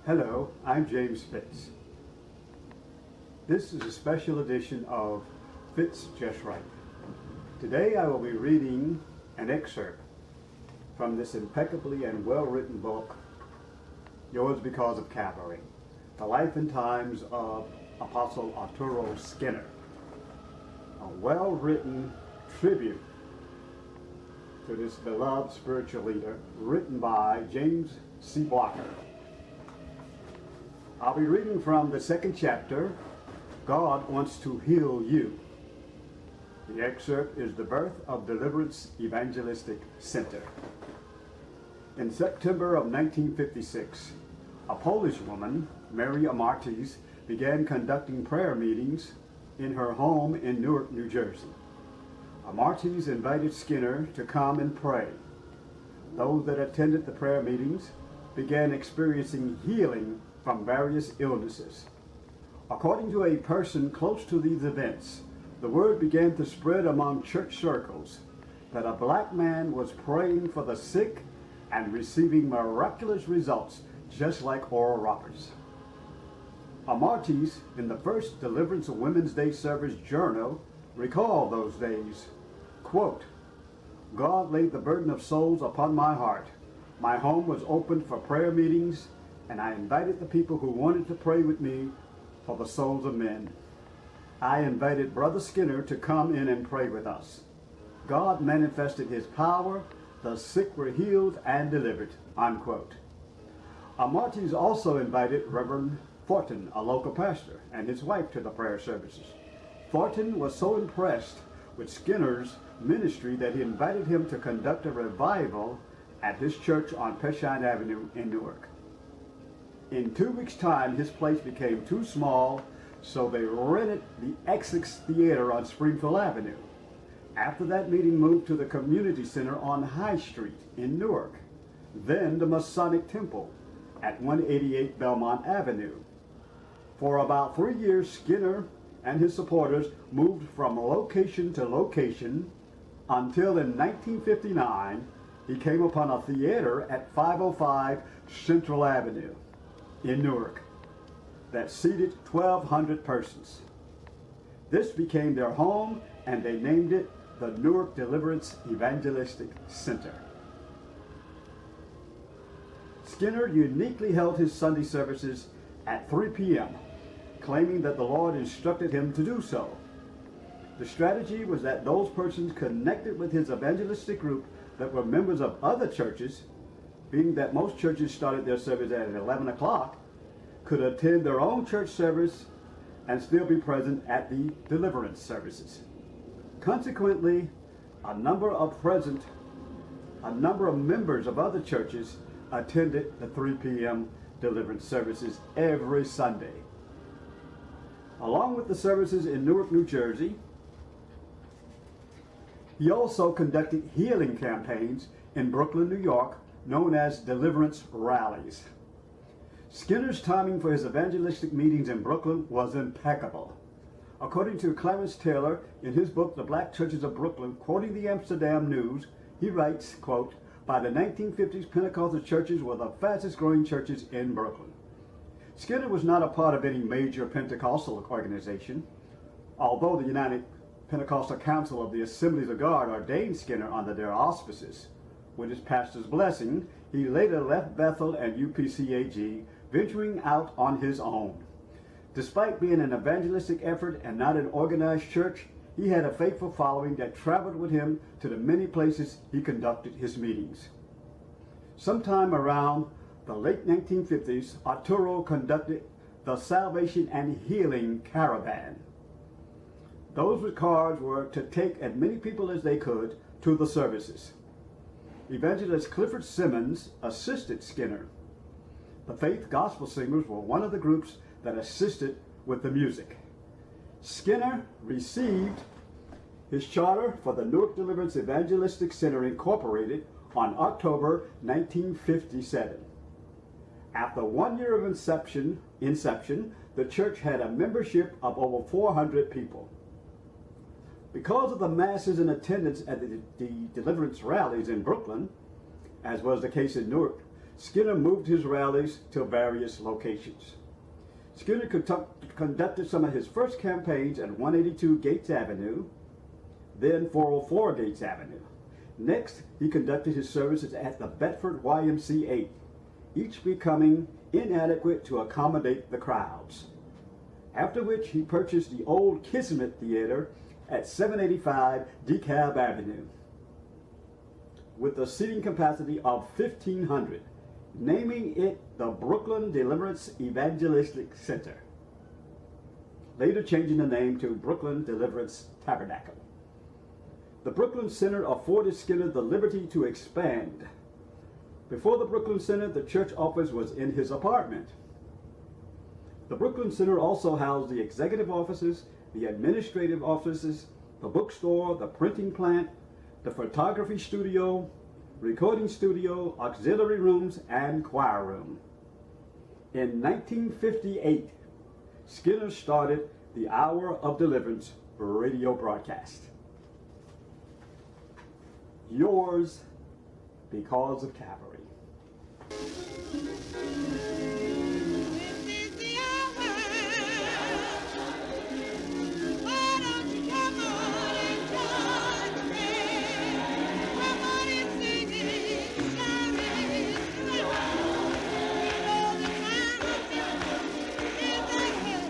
Hello, I'm James Fitz. This is a special edition of Fitz Just Right. Today I will be reading an excerpt from this impeccably and well-written book, Yours Because of Calvary, The Life and Times of Apostle Arturo Skinner. A well-written tribute to this beloved spiritual leader, written by James C. Blocker. I'll be reading from the second chapter, God Wants to Heal You. The excerpt is The Birth of Deliverance Evangelistic Center. In September of 1956, a Polish woman, Mary Amartis, began conducting prayer meetings in her home in Newark, New Jersey. Amartis invited Skinner to come and pray. Those that attended the prayer meetings began experiencing healing from various illnesses. According to a person close to these events, the word began to spread among church circles that a black man was praying for the sick and receiving miraculous results just like Oral Roberts. Amartis, in the first Deliverance Women's Day Service Journal, recalled those days, quote, God laid the burden of souls upon my heart. My home was opened for prayer meetings, and I invited the people who wanted to pray with me for the souls of men. I invited Brother Skinner to come in and pray with us. God manifested his power, the sick were healed and delivered, unquote. Amartis also invited Reverend Thornton, a local pastor, and his wife to the prayer services. Thornton was so impressed with Skinner's ministry that he invited him to conduct a revival at his church on Peshine Avenue in Newark. In 2 weeks' time, his place became too small, so they rented the Essex Theater on Springfield Avenue. After that meeting moved to the Community Center on High Street in Newark, then the Masonic Temple at 188 Belmont Avenue. For about 3 years, Skinner and his supporters moved from location to location until in 1959, he came upon a theater at 505 Central Avenue in Newark that seated 1,200 persons. This became their home, and they named it the Newark Deliverance Evangelistic Center. Skinner uniquely held his Sunday services at 3 p.m., claiming that the Lord instructed him to do so. The strategy was that those persons connected with his evangelistic group that were members of other churches, being that most churches started their service at 11 o'clock, could attend their own church service and still be present at the deliverance services. Consequently, a number of members of other churches attended the 3 p.m. deliverance services every Sunday. Along with the services in Newark, New Jersey, he also conducted healing campaigns in Brooklyn, New York, known as deliverance rallies. Skinner's timing for his evangelistic meetings in Brooklyn was impeccable. According to Clarence Taylor, in his book, The Black Churches of Brooklyn, quoting the Amsterdam News, he writes, quote, by the 1950s, Pentecostal churches were the fastest growing churches in Brooklyn. Skinner was not a part of any major Pentecostal organization. Although the United Pentecostal Council of the Assemblies of God ordained Skinner under their auspices. With his pastor's blessing, he later left Bethel and UPCAG, venturing out on his own. Despite being an evangelistic effort and not an organized church, he had a faithful following that traveled with him to the many places he conducted his meetings. Sometime around the late 1950s, Arturo conducted the Salvation and Healing Caravan. Those with cars were to take as many people as they could to the services. Evangelist Clifford Simmons assisted Skinner. The Faith Gospel Singers were one of the groups that assisted with the music. Skinner received his charter for the Newark Deliverance Evangelistic Center Incorporated on October 1957. After 1 year of inception, the church had a membership of over 400 people. Because of the masses in attendance at the deliverance rallies in Brooklyn, as was the case in Newark, Skinner moved his rallies to various locations. Skinner conducted some of his first campaigns at 182 Gates Avenue, then 404 Gates Avenue. Next, he conducted his services at the Bedford YMCA, each becoming inadequate to accommodate the crowds. After which, he purchased the old Kismet Theater at 785 DeKalb Avenue with a seating capacity of 1,500, naming it the Brooklyn Deliverance Evangelistic Center, later changing the name to Brooklyn Deliverance Tabernacle. The Brooklyn Center afforded Skinner the liberty to expand. Before the Brooklyn Center, the church office was in his apartment. The Brooklyn Center also housed the executive offices, the administrative offices, the bookstore, the printing plant, the photography studio, recording studio, auxiliary rooms, and choir room. In 1958, Skinner started the Hour of Deliverance radio broadcast. Yours because of Calvary.